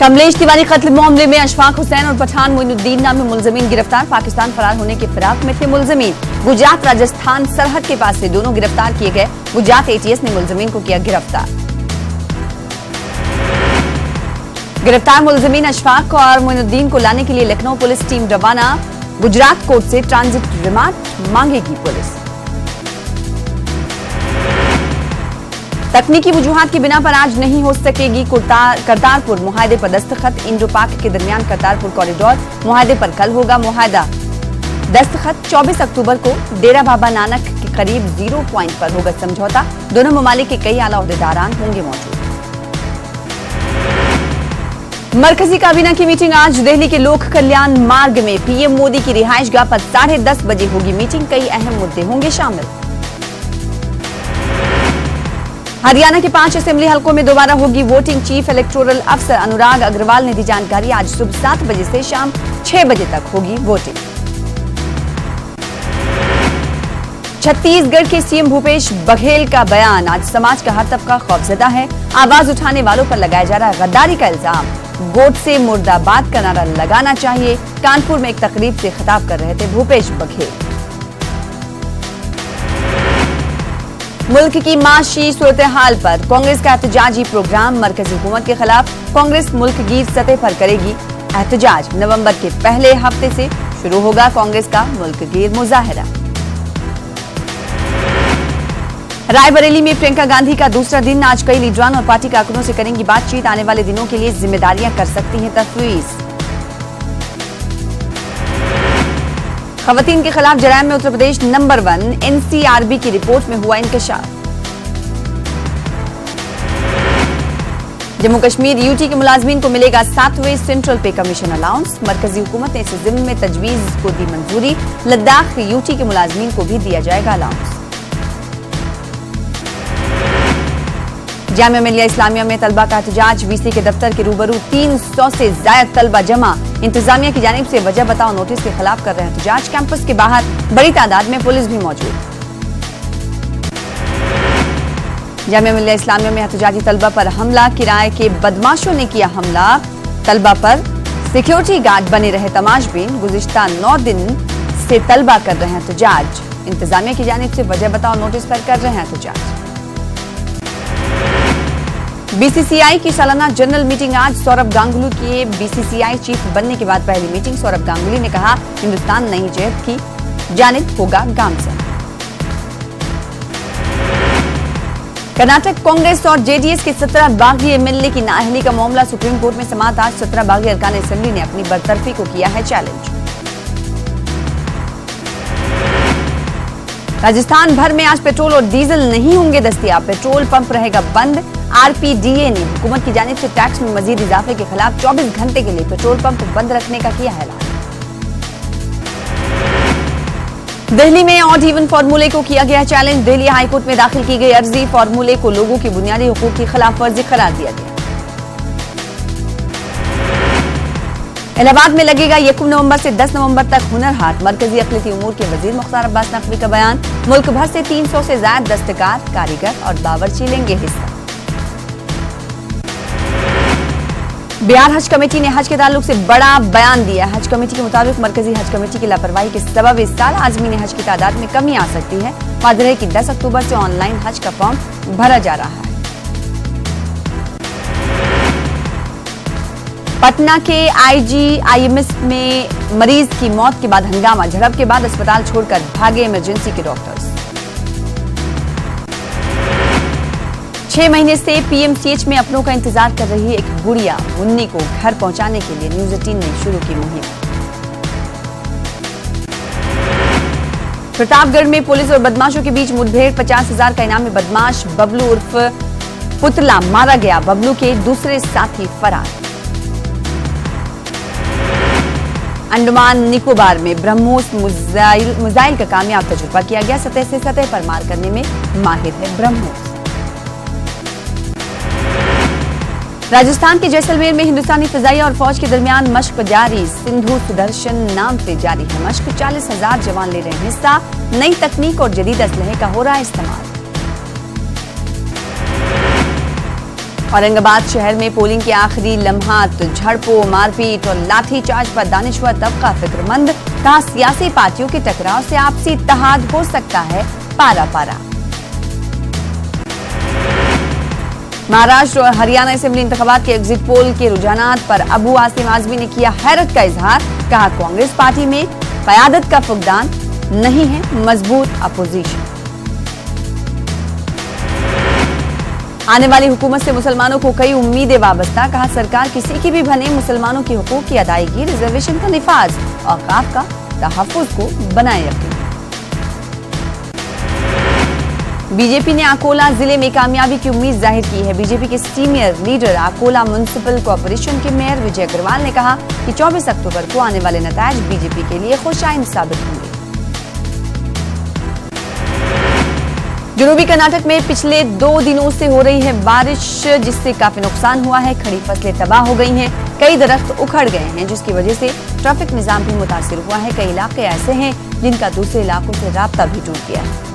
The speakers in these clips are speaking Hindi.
कमलेश तिवारी कत्ल मामले में अशफाक हुसैन और पठान मोइनुद्दीन नामी मुलजमीन गिरफ्तार। पाकिस्तान फरार होने के फिराक में थे मुलजमीन। गुजरात राजस्थान सरहद के पास से दोनों गिरफ्तार किए गए। गुजरात एटीएस ने मुलजमीन को किया गिरफ्तार। गिरफ्तार मुलजमीन अशफाक और मोइनुद्दीन को लाने के लिए लखनऊ पुलिस टीम रवाना। गुजरात कोर्ट से ट्रांजिट रिमांड मांगेगी पुलिस। तकनीकी वजूहात की बिना पर आज नहीं हो सकेगी करतारपुर मुआहदे पर दस्तखत। इंडो पाक के दरमियान करतारपुर कॉरिडोर मुआहदे पर कल होगा मुआहदा। दस्तखत 24 अक्टूबर को डेरा बाबा नानक के करीब 0 पॉइंट पर होगा समझौता। दोनों ममालिक के कई आला ओहदेदारान होंगे मौजूद। मरकजी काबीना की मीटिंग आज दिल्ली के लोक कल्याण मार्ग में। पीएम मोदी की रिहाइशगाह पर 10:30 बजे होगी मीटिंग। कई अहम मुद्दे होंगे शामिल। हरियाणा के 5 असेंबली हलकों में दोबारा होगी वोटिंग। चीफ इलेक्टोरल अफसर अनुराग अग्रवाल ने दी जानकारी। आज सुबह 7 बजे से शाम 6 बजे तक होगी वोटिंग। छत्तीसगढ़ के सीएम भूपेश बघेल का बयान। आज समाज का हर तबका खौफजदा है। आवाज उठाने वालों पर लगाया जा रहा है गद्दारी का इल्जाम। गोट से मुर्दाबाद का नारा लगाना चाहिए। कानपुर में एक तकरीब से खिताब कर रहे थे भूपेश बघेल। मुल्क की माशी सूरत हाल पर कांग्रेस का एहतजाजी प्रोग्राम। मरकजी हुकूमत के खिलाफ कांग्रेस मुल्क गिर सतह पर करेगी एहतजाज। नवंबर के पहले हफ्ते से शुरू होगा कांग्रेस का मुल्क गिर मुजाहरा। रायबरेली में प्रियंका गांधी का दूसरा दिन। आज कई लीडरान और पार्टी कारकुनों से करेंगी बातचीत। आने वाले दिनों के लिए जिम्मेदारियां कर सकती हैं तफवीज। खवातीन के खिलाफ जराइम में उत्तर प्रदेश नंबर 1। एनसीआरबी की रिपोर्ट में हुआ इंकशाफ। जम्मू कश्मीर यूटी के मुलाजमीन को मिलेगा 7वें सेंट्रल पे कमीशन अलाउंस। मरकजी हुकूमत ने इस जिम्मे में तजवीज को दी मंजूरी। लद्दाख यूटी के मुलाजमीन को भी दिया जाएगा अलाउंस। जामिया मिलिया इस्लामिया में तलबा का एहतजाज। वीसी के दफ्तर के रूबरू 300 से ज्यादा तलबा जमा। इंतजामिया की जानिब से वजह बताओ नोटिस के खिलाफ कर रहे हैं एहतजाज। कैंपस के बाहर बड़ी तादाद में पुलिस भी मौजूद। जामिया मिलिया इस्लामिया में एहतजाजी तलबा पर हमला। किराए के बदमाशों ने किया हमला। तलबा पर सिक्योरिटी गार्ड बने रहे तमाशबीन। गुज़िश्ता 9 दिन से तलबा कर रहे हैं एहतजाज। इंतजामिया की जानिब से वजह बताओ नोटिस पर कर रहे हैं एहतजाज। बीसीसीआई की सालाना जनरल मीटिंग आज। सौरभ गांगुली के बीसीसीआई चीफ बनने के बाद पहली मीटिंग। सौरभ गांगुली ने कहा हिंदुस्तान नई जहत की जानिब होगा गामजन। कर्नाटक कांग्रेस और जेडीएस के 17 बागी एमएलए की नाअहली का मामला सुप्रीम कोर्ट में समाअत। आज 17 बागी अरकान असेंबली ने अपनी बरतरफी को किया है चैलेंज। राजस्थान भर में आज पेट्रोल और डीजल नहीं होंगे दस्तयाब। पेट्रोल पंप रहेगा बंद। आरपीडीए ने हुकूमत की जानिब से टैक्स में मजीद इजाफे के खिलाफ 24 घंटे के लिए पेट्रोल पंप बंद रखने का किया है ऐलान। दिल्ली में ऑड इवन फार्मूले को किया गया चैलेंज। दिल्ली हाईकोर्ट में दाखिल की गई अर्जी। फार्मूले को लोगों की बुनियादी हुकूक की खिलाफ वर्जी करार दिया गया। इलाहाबाद में लगेगा 1 नवंबर से 10 नवंबर तक हुनर हाट। मरकजी अक़लियती उमूर के वजीर मुख्तार अब्बास नकवी का बयान। मुल्क भर से 300 से ज्यादा दस्तकार, कारीगर और बावर्ची लेंगे हिस्सा। बिहार हज कमेटी ने हज के ताल्लुक से बड़ा बयान दिया। हज कमेटी के मुताबिक मरकजी हज कमेटी की लापरवाही के सबब इस साल आज़मीन हज की तादाद में कमी आ सकती है। वाज़ेह है कि 10 अक्टूबर से ऑनलाइन हज का फॉर्म भरा जा रहा है। पटना के आईजीआईएमएस में मरीज की मौत के बाद हंगामा। झड़प के बाद अस्पताल छोड़कर भागे इमरजेंसी के डॉक्टर्स। 6 महीने से पीएमसीएच में अपनों का इंतजार कर रही एक गुड़िया मुन्नी को घर पहुंचाने के लिए न्यूज़ 18 ने शुरू की मुहिम। प्रतापगढ़ में पुलिस और बदमाशों के बीच मुठभेड़। 50,000 का इनामी बदमाश बबलू उर्फ पुतला मारा गया। बबलू के दूसरे साथी फरार। अंडमान निकोबार में ब्रह्मोस मिसाइल का कामयाब तजुर्बा किया गया। सतह से सतह पर मार करने में माहिर है ब्रह्मोस। राजस्थान के जैसलमेर में हिंदुस्तानी फिजाइया और फौज के दरमियान मश्क जारी। सिंधु सुदर्शन नाम से जारी है मश्क। 40,000 जवान ले रहे हैं हिस्सा। नई तकनीक और जदीद असलहे का हो रहा है इस्तेमाल। औरंगाबाद शहर में पोलिंग के आखिरी लम्हात झड़पों, मारपीट और लाठीचार्ज पर दानिश्वर तबका फिक्रमंद, कहा सियासी पार्टियों के टकराव से आपसी इत्तेहाद हो सकता है पारा पारा। महाराष्ट्र और हरियाणा असेंबली इंतखाबात के एग्जिट पोल के रुझानात पर अबू आसिम आजमी ने किया हैरत का इजहार, कहा कांग्रेस पार्टी में क़यादत का फुकदान नहीं है, मजबूत अपोजिशन। आने वाली हुकूमत से मुसलमानों को कई उम्मीदें वाबस्ता, कहा सरकार किसी की भी बने मुसलमानों के हुकूक की अदायगी, रिजर्वेशन का निफाज, औकाफ का तहफ्फुज़ को बनाए रखें। बीजेपी ने अकोला जिले में कामयाबी की उम्मीद जाहिर की है। बीजेपी के senior leader Akola municipal corporation के मेयर विजय अग्रवाल ने कहा कि 24 अक्टूबर को आने वाले नतायज बीजेपी के लिए खुशाइन साबित होंगे। जनूबी कर्नाटक में पिछले 2 दिनों से हो रही है बारिश, जिससे काफी नुकसान हुआ है। खड़ी फसलें तबाह हो गई हैं, कई दरख्त उखड़ गए हैं, जिसकी वजह से ट्रैफिक निजाम भी मुतासिर हुआ है। कई इलाके ऐसे हैं जिनका दूसरे इलाकों से राब्ता भी टूट गया है।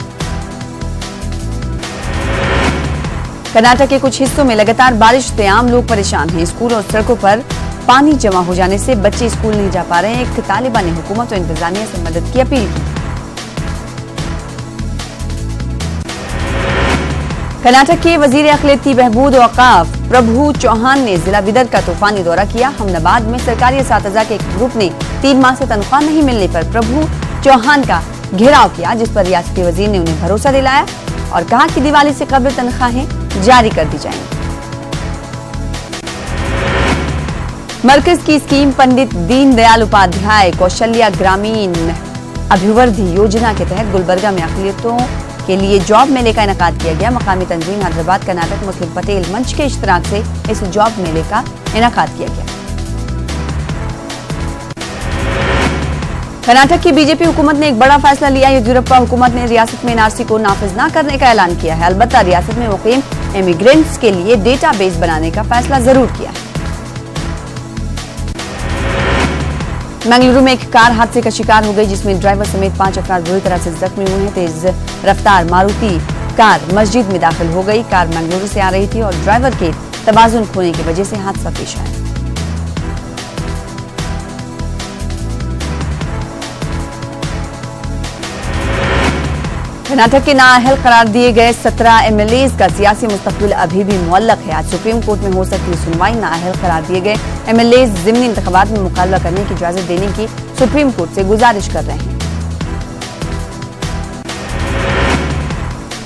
कर्नाटक के कुछ हिस्सों में लगातार बारिश से आम लोग परेशान हैं। स्कूल और सड़कों पर पानी जमा हो जाने से बच्चे स्कूल नहीं जा पा रहे हैं। एक तालिबा ने हुकूमत और इंतजामिया से मदद की अपील की। कर्नाटक के वजीर अखिलेती बहबूद औकाफ प्रभु चौहान ने जिला बिदर का तूफानी दौरा किया। हमनाबाद में सरकारी असातिज़ा के एक ग्रुप ने 3 माह से तनख्वाह नहीं मिलने पर प्रभु चौहान का घेराव किया, जिस पर रियासती वजीर ने उन्हें भरोसा दिलाया और कहा कि दिवाली से कबल तनख्वाहें जारी कर दी जाएंगी। मरकज की स्कीम पंडित दीनदयाल उपाध्याय कौशल्या ग्रामीण अभिवृद्धि योजना के तहत गुलबर्गा में अक़लियतों के लिए जॉब मेले का इनेकाद किया गया। मकामी तंजीम हैदराबाद कर्नाटक मुस्लिम पटेल मंच के इश्तराक से इस जॉब मेले का इनेकाद किया गया। कर्नाटक की बीजेपी हुकूमत ने एक बड़ा फैसला लिया। येदियुरप्पा हुकूमत ने रियासत में एनआरसी को नाफिज न करने का ऐलान किया है। अलबत्ता रियासत में मुकीम इमिग्रेंट्स के लिए डेटाबेस बनाने का फैसला जरूर किया है। मंगलुरु में एक कार हादसे का शिकार हो गई, जिसमें ड्राइवर समेत 5 अफराद बुरी तरह से जख्मी हुए हैं। तेज रफ्तार मारुति कार मस्जिद में दाखिल हो गई। कार मंगलुरु से आ रही थी और ड्राइवर के तवाजुन खोने की वजह से हादसा पेश आया। कर्नाटक के नाअहल करार दिए गए 17 एमएलए का सियासी मुस्तकबिल अभी भी मुअल्लक है। आज सुप्रीम कोर्ट में हो सकती है सुनवाई। नाअहल करार दिए गए एमएलए ज़िमनी इंतखाबात में मुकाबला करने की इजाजत देने की सुप्रीम कोर्ट से गुजारिश कर रहे हैं।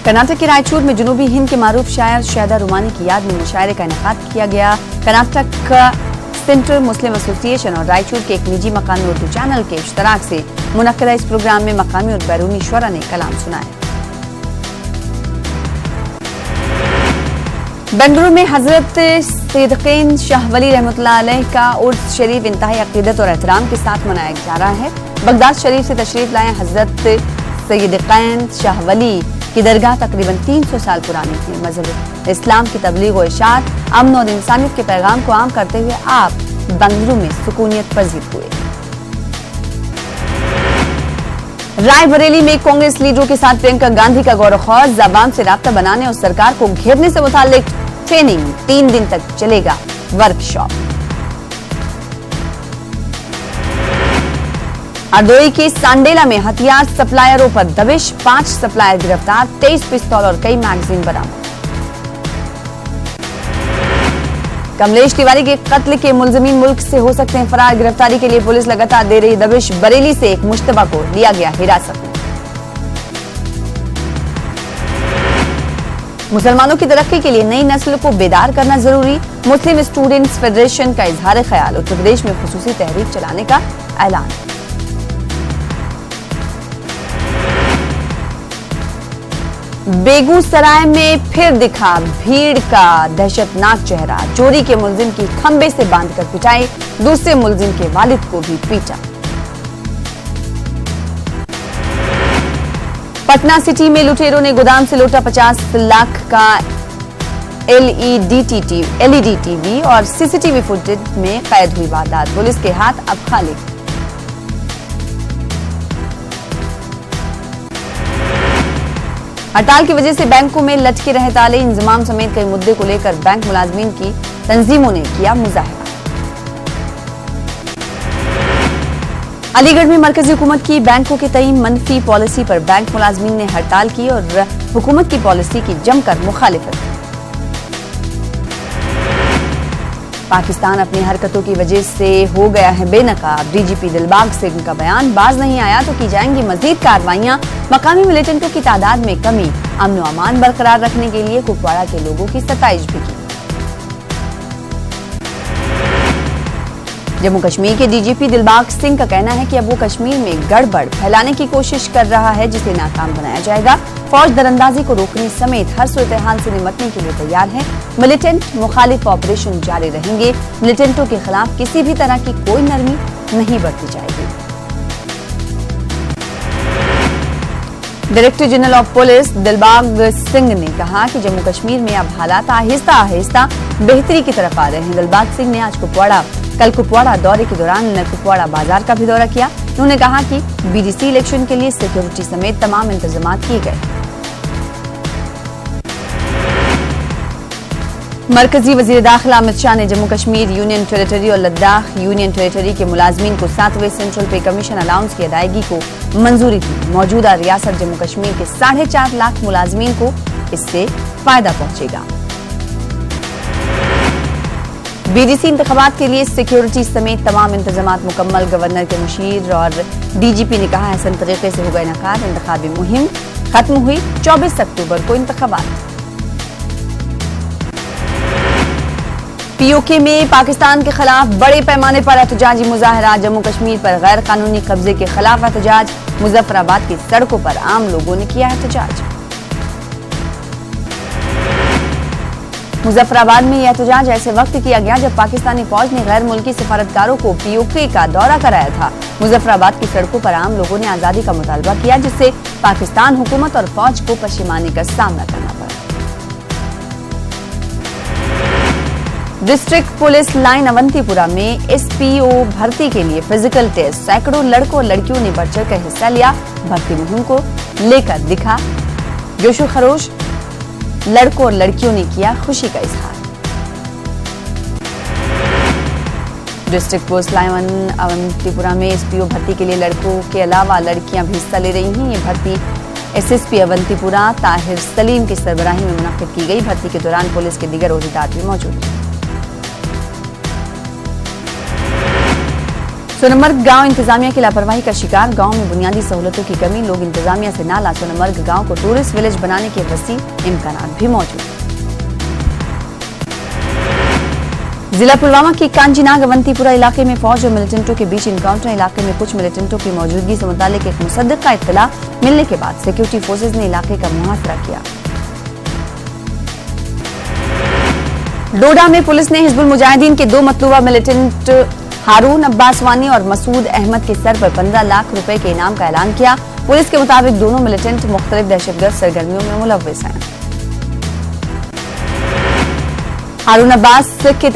कर्नाटक के रायचूर में जनूबी हिंद के मारूफ शायर शहदा रुमानी की याद में मुशायरे का इनेकाद किया गया। कर्नाटक सेंट्रल मुस्लिम एसोसिएशन और रायचूर के एक निजी मकामी उर्दू चैनल के इश्तराक से मुनक्किदा इस प्रोग्राम में मकामी और बैरूनी शुरा ने कलाम सुनाया। बेंगलुरु में हजरत सैयदकीन शाह वली रहमतुल्लाह अलैह का उर्स शरीफ इंतहाई अकीदत और एहतराम के साथ मनाया जा रहा है। बगदाद शरीफ से तशरीफ लाए हजरत सैयदकीन शाह वली की दरगाह तकरीबन 300 साल पुरानी है। मजहब इस्लाम की तबलीग और इशाअत, अमन और इंसानियत के पैगाम को आम करते हुए आप बेंगलुरु में सुकूनियत पजीर हुए। रायबरेली में कांग्रेस लीडरों के साथ प्रियंका गांधी का गौरखौर, अवाम से राब्ता बनाने और सरकार को घेरने से मुताल्लिक ट्रेनिंग। 3 दिन तक चलेगा वर्कशॉप। हरदोई के सांडेला में हथियार सप्लायरों पर दबिश, 5 सप्लायर गिरफ्तार, 23 पिस्तौल और कई मैगजीन बरामद। कमलेश तिवारी के कत्ल के मुलजिमीन मुल्क से हो सकते हैं फरार। गिरफ्तारी के लिए पुलिस लगातार दे रही दबिश। बरेली से एक मुश्तबा को लिया गया हिरासत में। मुसलमानों की तरक्की के लिए नई नस्ल को बेदार करना जरूरी। मुस्लिम स्टूडेंट्स फेडरेशन का इजहार ख्याल। उत्तर प्रदेश में खुसूसी तहरीक चलाने का ऐलान। बेगूसराय में फिर दिखा भीड़ का दहशतनाक चेहरा। चोरी के मुलजिम की खंबे से बांधकर पिटाई, दूसरे मुलजिम के वालिद को भी पीटा। पटना सिटी में लुटेरों ने गोदाम से लूटा 50 लाख का एलईडी टीवी और सीसीटीवी फुटेज में कैद हुई वारदात। पुलिस के हाथ अब खाली। हड़ताल की वजह से बैंकों में लटके रहे ताले, इंतजाम समेत कई मुद्दे को लेकर बैंक मुलाजमीन की तंजीमों ने किया मुजाहरा। अलीगढ़ में मरकजी हुकूमत की बैंकों के तई मनफी पॉलिसी पर बैंक मुलाजमीन ने हड़ताल की और हुकूमत की पॉलिसी की जमकर मुखालिफत की। पाकिस्तान अपनी हरकतों की वजह से हो गया है बेनकाब, डीजीपी दिलबाग सिंह का बयान, बाज नहीं आया तो की जाएंगी मजीद कार्रवाइयां, मकामी मिलिटेंटों की तादाद में कमी, अमन व अमान बरकरार रखने के लिए कुपवाड़ा के लोगों की सताइश भी की। जम्मू कश्मीर के डीजीपी दिलबाग सिंह का कहना है कि अब वो कश्मीर में गड़बड़ फैलाने की कोशिश कर रहा है, जिसे नाकाम बनाया जाएगा। फौज दरअंदाजी को रोकने समेत हर सूरत-ए-हाल से निपटने के लिए तैयार है। मिलिटेंट मुखालिफ ऑपरेशन जारी रहेंगे। मिलिटेंटों के खिलाफ किसी भी तरह की कोई नरमी नहीं बरती जाएगी। Director general of police Dilbag Singh ने कहा कि जम्मू कश्मीर में अब हालात आहिस्ता आहिस्ता बेहतरी की तरफ आ रहे हैं। दिलबाग सिंह ने आज कल कुपवाड़ा दौरे के दौरान कुपवाड़ा बाजार का भी दौरा किया। उन्होंने कहा कि बीडीसी इलेक्शन के लिए सिक्योरिटी समेत तमाम इंतजाम किए गए। मरकजी वजीर दाखिला अमित शाह ने जम्मू कश्मीर यूनियन टेरिटरी और लद्दाख यूनियन टेरिटरी के मुलाजमीन को 7वें सेंट्रल पे कमीशन अलाउंस की अदायगी को मंजूरी दी। मौजूदा रियासत जम्मू कश्मीर के 4.5 लाख मुलाजमीन को इससे फायदा पहुंचेगा। बीडीसी इंतखाबात के लिए सिक्योरिटी समेत तमाम इंतजाम मुकम्मल, गवर्नर के मुशीर और डीजीपी ने कहा हसन तरीके से होगा इनकाद। इंतखाबी मुहिम खत्म हुई, 24 अक्टूबर को इंतखाबात। पीओके में पाकिस्तान के खिलाफ बड़े पैमाने पर एहतजाजी मुजाहरा। जम्मू कश्मीर पर गैर कानूनी कब्जे के खिलाफ एहतजाज। मुजफ्फराबाद की सड़कों पर आम लोगों ने किया एहतजाज। मुजफ्फराबाद में यह एहतजाज ऐसे वक्त किया गया जब पाकिस्तानी फौज ने गैर मुल्की सिफारतकारों को पीओके का दौरा कराया था। मुजफ्फराबाद की सड़कों पर आम लोगों ने आजादी का मुतालबा किया, जिससे पाकिस्तान हुकूमत और फौज को पशेमानी का सामना करना पड़ा। डिस्ट्रिक्ट पुलिस लाइन अवंतीपुरा में एसपीओ भर्ती के लिए फिजिकल टेस्ट, सैकड़ों लड़कों और लड़कियों ने बढ़ चढ़कर हिस्सा लिया। भर्ती मुहिम को लेकर दिखा जोशो खरोश, लड़कों और लड़कियों ने किया खुशी का इजहार। डिस्ट्रिक्ट पुलिस लाइन अवंतीपुरा में एसपीओ भर्ती के लिए लड़कों के अलावा लड़कियां भी हिस्सा ले रही हैं। ये भर्ती एसएसपी अवंतीपुरा ताहिर सलीम की सरबराही में मुनक्किद की गई। भर्ती के दौरान पुलिस के दीगर ओहदेदार भी मौजूद थे। सोनमर्ग गांव इंतजामिया की लापरवाही का शिकार। गांव में बुनियादी सहूलतों की कमी, लोग इंतजामिया से नाला। सोनमर्ग गांव को टूरिस्ट विलेज बनाने के वसीह इम्कानात भी मौजूद। जिला पुलवामा की कांजीनाग अवंतीपुरा इलाके में फौज और मिलिटेंटों के बीच इनकाउंटर। इलाके में कुछ मिलिटेंटों की मौजूदगी से मुतालिक एक मुसद्दिक का इत्तला मिलने के बाद सिक्योरिटी फोर्सेज ने इलाके का मुहासरा किया। डोडा में पुलिस ने हिजबुल मुजाहिदीन के 2 मतलूबा मिलिटेंट हारून अब्बास वानी और मसूद अहमद के सर पर 15 लाख रुपए के इनाम का ऐलान किया। पुलिस के मुताबिक दोनों मिलिटेंट मुख्तलिफ दहशतगर्द सरगर्मियों में मुलव्विस हैं। हारून अब्बास का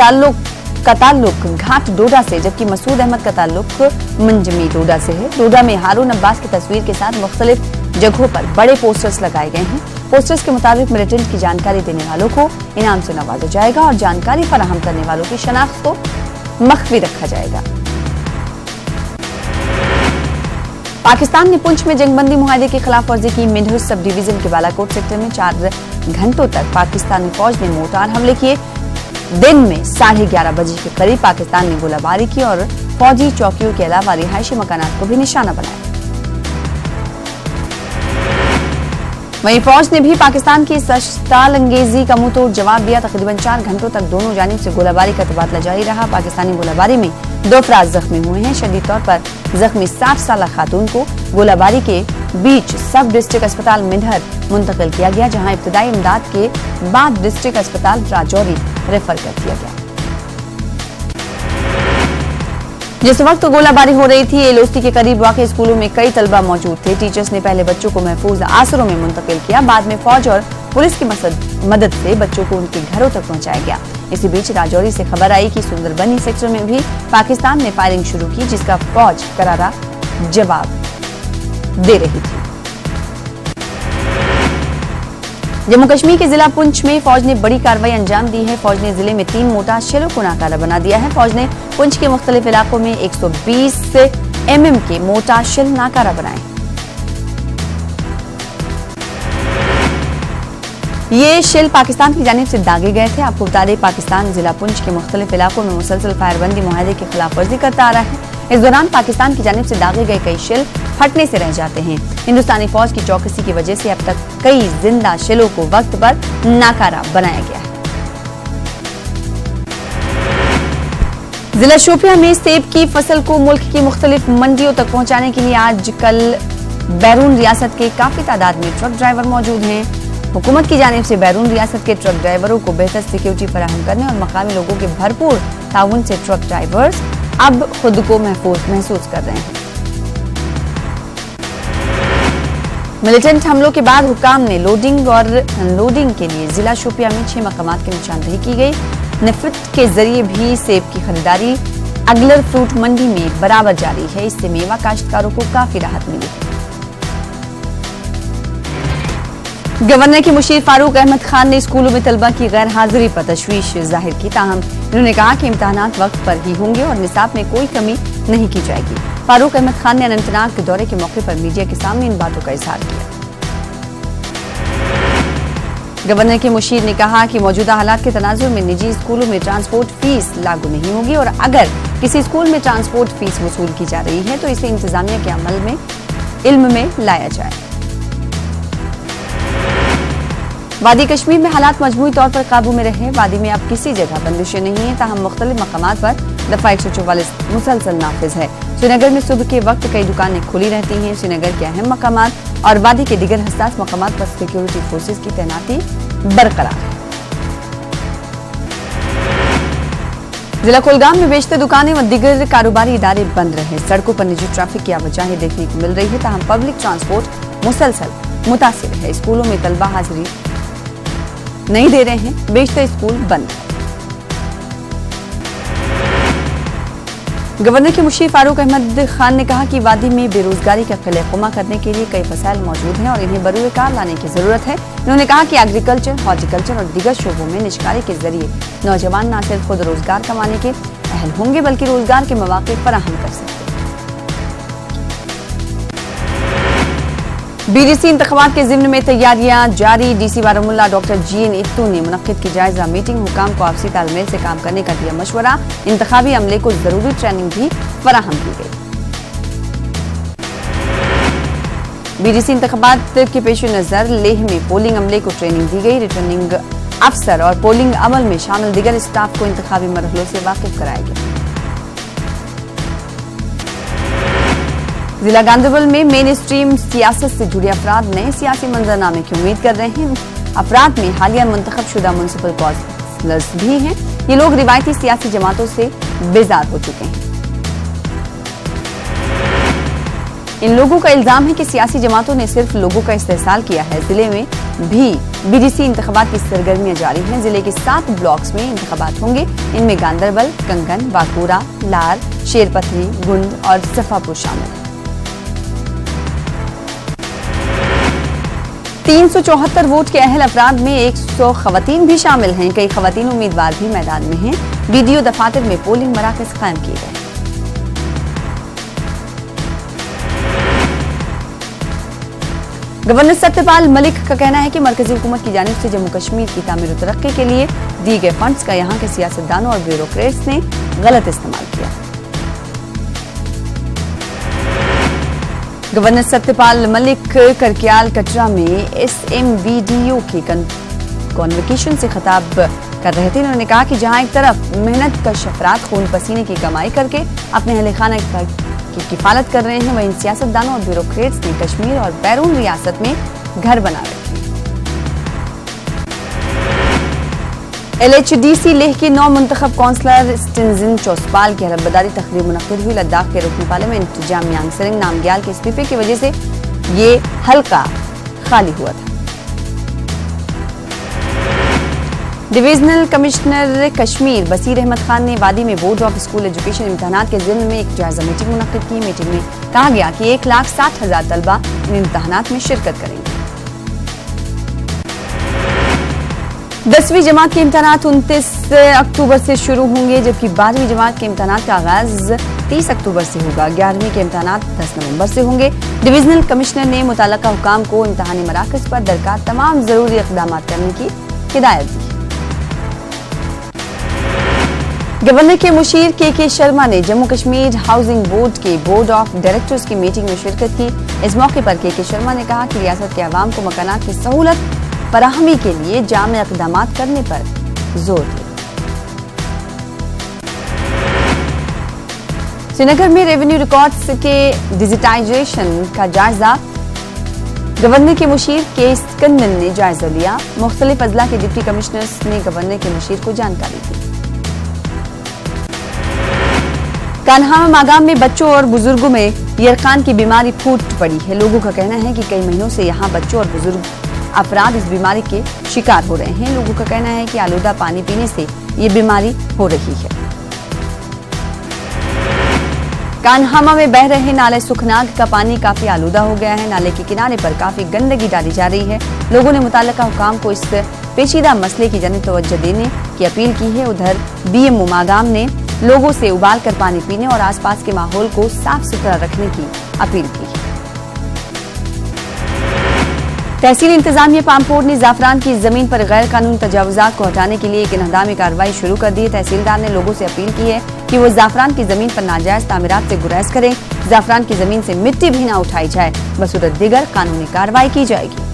ताल्लुक घाट डोडा से, जबकि मसूद अहमद का ताल्लुक मंजमी डोडा से है। डोडा में हारून अब्बास की तस्वीर के साथ मुख्तलिफ जगहों पर बड़े पोस्टर्स लगाए गए हैं। पोस्टर्स के मुताबिक मिलिटेंट की जानकारी देने वालों को इनाम से नवाजा जाएगा और जानकारी फराहम करने वालों की शनाख्त को मख्फी रखा जाएगा। पाकिस्तान ने पुंछ में जंगबंदी मुआहदे की खिलाफ वर्जी की। मिंढर सब डिवीजन के बालाकोट सेक्टर में 4 घंटों तक पाकिस्तानी फौज ने मोर्टार हमले किए। दिन में 11:30 बजे के करीब पाकिस्तान ने गोलाबारी की और फौजी चौकियों के अलावा रिहायशी मकानात को भी निशाना बनाया। वहीं फौज ने भी पाकिस्तान की सश्ताल अंगेजी का मुंह तोड़ जवाब दिया। तकरीबन 4 घंटों तक दोनों जानिब से गोलाबारी का तबादला जारी रहा। पाकिस्तानी गोलाबारी में 2 अफराद जख्मी हुए हैं। शदीद तौर पर जख्मी 60 साल खातून को गोलाबारी के बीच सब डिस्ट्रिक्ट अस्पताल मिंढर मुंतकिल किया गया, जहां इब्तदाई इमदाद के बाद डिस्ट्रिक्ट अस्पताल राजौरी रेफर कर दिया गया। जिस वक्त गोलाबारी हो रही थी, एलओसी के करीब वाक़ई स्कूलों में कई तलबा मौजूद थे। टीचर्स ने पहले बच्चों को महफूज आसरों में मुंतकिल किया, बाद में फौज और पुलिस की मदद से बच्चों को उनके घरों तक पहुंचाया गया। इसी बीच राजौरी से खबर आई कि सुंदरबनी सेक्टर में भी पाकिस्तान ने फायरिंग शुरू की, जिसका फौज करारा जवाब दे रही थी। जम्मू कश्मीर के जिला पुंछ में फौज ने बड़ी कार्रवाई अंजाम दी है। फौज ने जिले में 3 मोर्टार शेलों को नाकारा बना दिया है। फौज ने पुंछ के मुख्तलिफ इलाकों में 120 mm के मोर्टार शेल नाकारा बनाए। ये शेल पाकिस्तान की जानिब से दागे गए थे। आपको बता दें, पाकिस्तान जिला पुंछ के मुख्तलिफ इलाकों में मुसलसल फायरबंदी मुआहदे की खिलाफ वर्जी करता आ रहा है। इस दौरान पाकिस्तान की जानिब से दागे गए कई शेल फटने से रह जाते हैं। हिंदुस्तानी फौज की चौकसी की वजह से अब तक कई जिंदा शेलों को वक्त पर नाकारा बनाया गया है। जिला शोपियां में सेब की फसल को मुल्क की मुख्तलिफ मंडियों तक पहुंचाने के लिए आजकल बैरून रियासत के काफी तादाद में ट्रक ड्राइवर मौजूद हैं। हुकूमत की जानिब से बैरून रियासत के ट्रक ड्राइवरों को बेहतर सिक्योरिटी फराहम करने और मकामी लोगों के भरपूर ताउन से ट्रक ड्राइवर्स अब खुद को महसूस कर रहे हैं। मिलिटेंट हमलों के बाद हुकाम ने लोडिंग और अनलोडिंग के लिए जिला शोपियां में 6 मकामात की निशानदही की गई। निफ्ट के जरिए भी सेब की खरीदारी अगलर फ्रूट मंडी में बराबर जारी है। इससे मेवा काश्तकारों को काफी राहत मिली। गवर्नर के मुशीर फारूक अहमद खान ने स्कूलों में तलबा की गैर हाजिरी पर तशवीश जाहिर की। ताहम उन्होंने कहा कि इम्तहानात वक्त पर ही होंगे और निसाब में कोई कमी नहीं की जाएगी। फारूक अहमद खान ने अनंतनाग के दौरे के मौके पर मीडिया के सामने इन बातों का इजहार किया। गवर्नर के मुशीर ने कहा कि मौजूदा हालात के तनाजुर में निजी स्कूलों में ट्रांसपोर्ट फीस लागू नहीं होगी और अगर किसी स्कूल में ट्रांसपोर्ट फीस वसूल की जा रही है तो इसे इंतजामिया के अमल में इल्म में लाया जाए। वादी कश्मीर में हालात मजमूई तौर पर काबू में रहे। वादी में अब किसी जगह बंदिशें नहीं है। ताहम मुख्तलिफ मकामात पर दफा 144 मुसलसल नाफिज है। श्रीनगर में सुबह के वक्त कई दुकानें खुली रहती हैं। श्रीनगर के अहम मकामात और वादी के दिगर हसास मकामात पर सिक्योरिटी फोर्सेज की तैनाती बरकरार है। जिला कुलगाम में बेशतर दुकानें व दिगर कारोबारी इदारे बंद रहे। सड़कों पर निजी ट्रैफिक की आवाजाही देखने को मिल रही है। ताहम पब्लिक ट्रांसपोर्ट मुसलसल मुतासिर है। स्कूलों में तलबा हाजिरी नहीं दे रहे हैं। बेशतर स्कूल बंद है। गवर्नर के मुशीर फारूक अहमद खान ने कहा कि वादी में बेरोजगारी का खिलेखुमा करने के लिए कई वसाइल मौजूद हैं और इन्हें बरूए कार लाने की जरूरत है। उन्होंने कहा कि एग्रीकल्चर, हॉर्टिकल्चर और दीगर शोबों में निजकारी के जरिए नौजवान न सिर्फ खुद रोजगार कमाने के अहल होंगे बल्कि रोजगार के मौके फराहम कर सकते हैं। बीडीसी इंतखाबात के जिम्न में तैयारियां जारी। डीसी बारामुल्ला डॉक्टर जीएन इत्तू ने मुनक्किद की जायजा मीटिंग हुकाम को आपसी तालमेल से काम करने का दिया मशवरा। इंतखाबी अमले को जरूरी ट्रेनिंग भी फराहम की गई। बीडीसी इंतखाबात के पेश नजर लेह में पोलिंग अमले को ट्रेनिंग दी गई। रिटर्निंग अफसर और पोलिंग अमल में शामिल दिगर स्टाफ को इंतखाबी मरहलों से वाकिफ कराया गया। जिला गांधरबल में मेन स्ट्रीम सियासत से जुड़े अफराद नए सियासी मंजरनामे की उम्मीद कर रहे हैं। अफराद में हालिया मुंतखब शुदा म्युनिसिपल कौंसलर्स भी हैं। ये लोग रिवायती सियासी जमातों से बेजार हो चुके हैं। इन लोगों का इल्जाम है कि सियासी जमातों ने सिर्फ लोगों का इस्तेहसाल किया है। जिले में भी बीडीसी इंतखाबात की सरगर्मियां जारी हैं। जिले के 7 ब्लॉक्स में इंतखाबात होंगे। इनमें गांधरबल, कंगन, वाकुरा, लार, शेरपथरी, गुंड और सफापुर शामिल है। 374 वोट के अहल अफराद में 100 खवातीन भी शामिल हैं। कई खवातीन उम्मीदवार भी मैदान में हैं। बीडीओ दफातर में पोलिंग मराकज कायम किए गए। गवर्नर सत्यपाल मलिक का कहना है कि मरकजी हुकूमत की जानिब से जम्मू कश्मीर की तामीर और तरक्की के लिए दिए गए फंड्स का यहाँ के सियासतदानों और ब्यूरोक्रेट्स ने गलत इस्तेमाल किया। गवर्नर सत्यपाल मलिक करक्याल कटरा में SMVDO के कॉन्वोकेशन से खिताब कर रहे थे। उन्होंने कहा कि जहां एक तरफ मेहनत कश अफराद खून पसीने की कमाई करके अपने अहले खाना की किफालत कर रहे हैं, वहीं सियासतदानों और ब्यूरोक्रेट्स ने कश्मीर और बैरून रियासत में घर बना रखे हैं। LHDC लेह के 9 मुंतखब काउंसलर स्टिनजिन चौसपाल की हलफबरदारी तकरीब मुनक्किद हुई। लद्दाख के रुकन पार्लियामेंट जामयांग सेरिंग नामग्याल के इस्तीफे की वजह से ये हल्का खाली हुआ था। डिवीजनल कमिश्नर कश्मीर बसीर अहमद खान ने वादी में बोर्ड ऑफ स्कूल एजुकेशन इम्तहानात के जिम्न में एक जायजा मीटिंग मुनक्किद की। मीटिंग में कहा गया कि 1,60,000 तलबा इन इम्तहानात में शिरकत करेंगे। 10वीं जमात के इम्तहानात 29 अक्टूबर से शुरू होंगे, जबकि 12वीं जमात के इम्तहानात का आगाज 30 अक्टूबर से होगा। 11वीं के इम्तहानात 10 नवंबर से होंगे। डिविजनल कमिश्नर ने मुतल्लका हुकाम को इम्तहानी मराकज़ पर दरकार तमाम जरूरी इक़दाम करने की हिदायत दी। गवर्नर के मुशीर के शर्मा ने जम्मू कश्मीर हाउसिंग बोर्ड के बोर्ड ऑफ डायरेक्टर्स की मीटिंग में शिरकत की। इस मौके पर के शर्मा ने कहा कि रियासत के अवाम को मकानात की सहूलत फराहमी के लिए जामे इक़दाम करने पर जोर दिया। श्रीनगर में रेवेन्यू रिकॉर्ड्स के डिजिटाइजेशन का जायजा गवर्नर के मुशीर के स्कंदन ने जायजा लिया। मुख्तलिफ अजला के डिप्टी कमिश्नर्स ने गवर्नर के मुशीर को जानकारी दी। कान्हा मागाम में बच्चों और बुजुर्गों में यरकान की बीमारी फूट पड़ी है। लोगों का कहना है कि कई महीनों से यहां बच्चों और बुजुर्ग अफराद इस बीमारी के शिकार हो रहे हैं। लोगों का कहना है कि आलूदा पानी पीने से ये बीमारी हो रही है। कान्हामा में बह रहे नाले सुखनाग का पानी काफी आलूदा हो गया है। नाले के किनारे पर काफी गंदगी डाली जा रही है। लोगों ने मुतल्लिका हुकाम को इस पेचीदा मसले की जानिब तवज्जो देने की अपील की है। उधर BMO मागाम ने लोगों से उबाल कर पानी पीने और आसपास के माहौल को साफ सुथरा रखने की अपील की है। तहसील इंतजामिया पामपोर ने जाफरान की जमीन पर गैर कानूनी तजावुजात को हटाने के लिए एक इन्हदामी कार्रवाई शुरू कर दी है। तहसीलदार ने लोगों से अपील की है कि वो जाफरान की जमीन पर नाजायज तामीरात से गुरेज करें। जाफरान की जमीन से मिट्टी भी न उठाई जाए, बसूरत दीगर कानूनी कार्रवाई की जाएगी।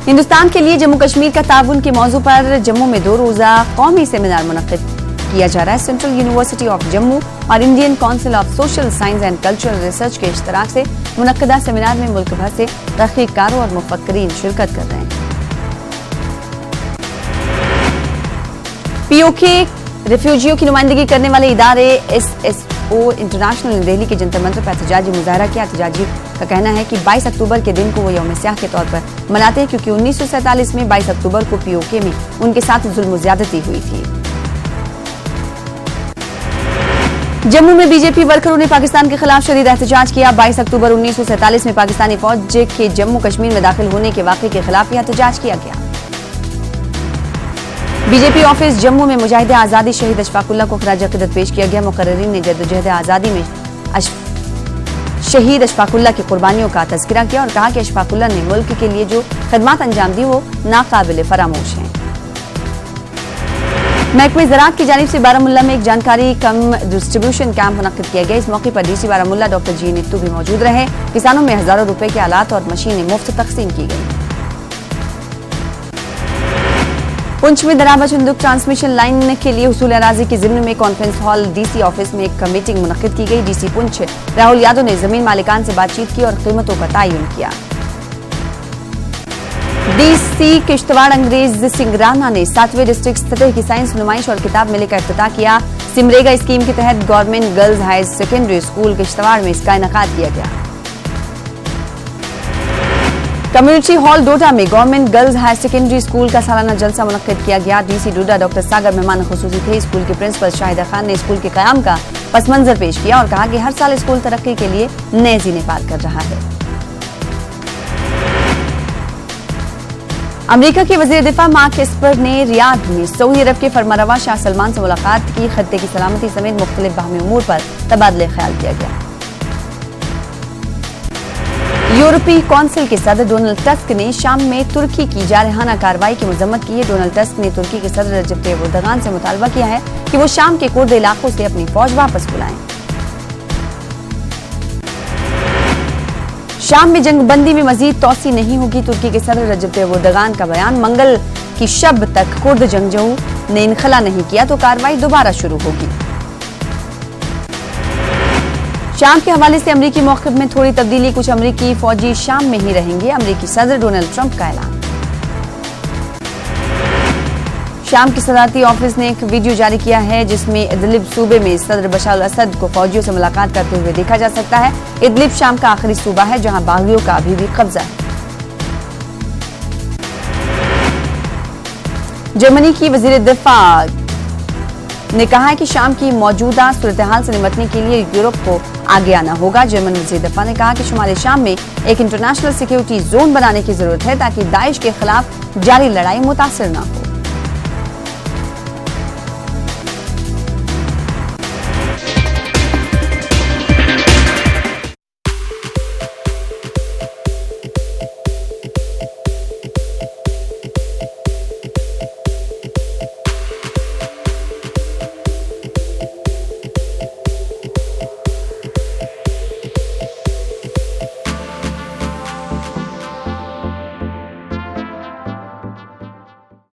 हिंदुस्तान के लिए जम्मू कश्मीर का ताउन के मौजू पर जम्मू में 2 रोजा कौमी सेमिनार मुनक्किद किया जा रहा है। सेंट्रल यूनिवर्सिटी ऑफ जम्मू और Indian council of social science and cultural research के इश्तराक से मुनक्किदा सेमिनार में मुल्क भर से तहकीकारों और मुफक्करीन शिरकत कर रहे हैं। POK रिफ्यूजियों की नुमाइंदगी करने वाले इदारे SSO इंटरनेशनल ने दिल्ली के जंतर मंतर पर एहतजाजी मुजाहरा किया। एहतजाजी का कहना है कि 22 अक्टूबर के दिन को वो यौम स्याह के तौर पर मनाते हैं, क्योंकि 1947 में 22 अक्टूबर को POK में उनके साथ जुल्म ज्यादती हुई थी। जम्मू में बीजेपी वर्करों ने पाकिस्तान के खिलाफ शदीद एहतजाज किया। 22 अक्टूबर 1947 में पाकिस्तानी फौज के जम्मू कश्मीर में दाखिल होने के वाक़े के खिलाफ एहतजाज किया गया। बीजेपी ऑफिस जम्मू में मुजाहिद आजादी शहीद अशफाकुल्लाह को खराज अकीदत पेश किया गया। मुकर्रिरीन ने जद्दोजहद आजादी में शहीद अशफाकुल्लाह की कुर्बानियों का तज़किरा किया और कहा कि अशफाकुल्लाह ने मुल्क के लिए जो खदमात अंजाम दी वो नाकाबिल फरामोश हैं। महकमे ज़राअत की जानिब से बारामुल्ला में एक जानकारी कम डिस्ट्रीब्यूशन कैंप मुनक्किद किया गया। इस मौके पर DC बारामुल्ला डॉक्टर जी नित्तू भी मौजूद रहे। किसानों में हजारों रुपए के आलात और मशीनें मुफ्त तकसीम की गई। पुंछ में दराबा चंदुक ट्रांसमिशन लाइन के लिए हुसूल अराजी के ज़िम्न में कॉन्फ्रेंस हॉल DC ऑफिस में एक मीटिंग मुनक्किद की गई। DC पुंछ राहुल यादव ने जमीन मालिकान से बातचीत की और कीमतों का तयन किया। DC किश्तवाड़ अंग्रेज सिंह राणा ने 7वें डिस्ट्रिक्ट सतह की साइंस नुमाइश और किताब मेले का इफ्तिताह किया। सिमरेगा स्कीम के तहत government girls higher secondary school Kishtwar में इसका इनेकाद किया गया। कम्युनिटी हॉल डोडा में government girls higher secondary school का सालाना जलसा मुनक्किद किया गया। DC डोडा डॉक्टर सागर मेहमान खुसूसी थे। स्कूल के प्रिंसिपल शाहिदा खान ने स्कूल के कयाम का पस मंजर पेश किया और कहा कि हर साल स्कूल तरक्की के लिए नए जीने पार कर रहा है। अमेरिका के वजीर दिफा मार्क एस्पर ने रियाद में सऊदी अरब के फरमारवा शाह सलमान से मुलाकात की। खत्ते की सलामती समेत मुख्तलिफ बाहमी उमूर पर तबादले ख्याल किया गया। यूरोपीय काउंसिल के सदर डोनाल्ड टस्क ने शाम में तुर्की की जारहाना कार्रवाई की मजम्मत की है। डोनाल्ड टस्क ने तुर्की के सदर रजब तय्यिप एर्दोगान से मुतालबा किया है कि वो शाम के कुर्द इलाकों से अपनी फौज वापस बुलाएं। शाम में जंगबंदी में मजीद तोसी नहीं होगी। तुर्की के सदर रजब तय्यिप एर्दोगान का बयान। मंगल की शब तक कुर्द जंगजू ने इनखला नहीं किया तो कार्रवाई दोबारा शुरू होगी। शाम के हवाले से अमरीकी मौक़िफ़ में थोड़ी तब्दीली। कुछ अमरीकी फौजी शाम में ही रहेंगे। अमरीकी सदर डोनाल्ड ट्रंप का ऐलान। शाम की सदारती ऑफिस ने एक वीडियो जारी किया है जिसमें इदलिब सूबे में सदर बशार अल असद को फौजियों से मुलाकात करते हुए देखा जा सकता है। इदलिब शाम का आखिरी सूबा है जहां बागियों का अभी भी कब्जा है। जर्मनी की वजीर दिफा ने कहा है कि शाम की मौजूदा सूरत हाल से निपटने के लिए यूरोप को आगे आना होगा। जर्मन वज़ीर दफ़ा ने कहा कि शुमाली शाम में एक इंटरनेशनल सिक्योरिटी जोन बनाने की जरूरत है ताकि दाइश के खिलाफ जारी लड़ाई मुतासिर न हो।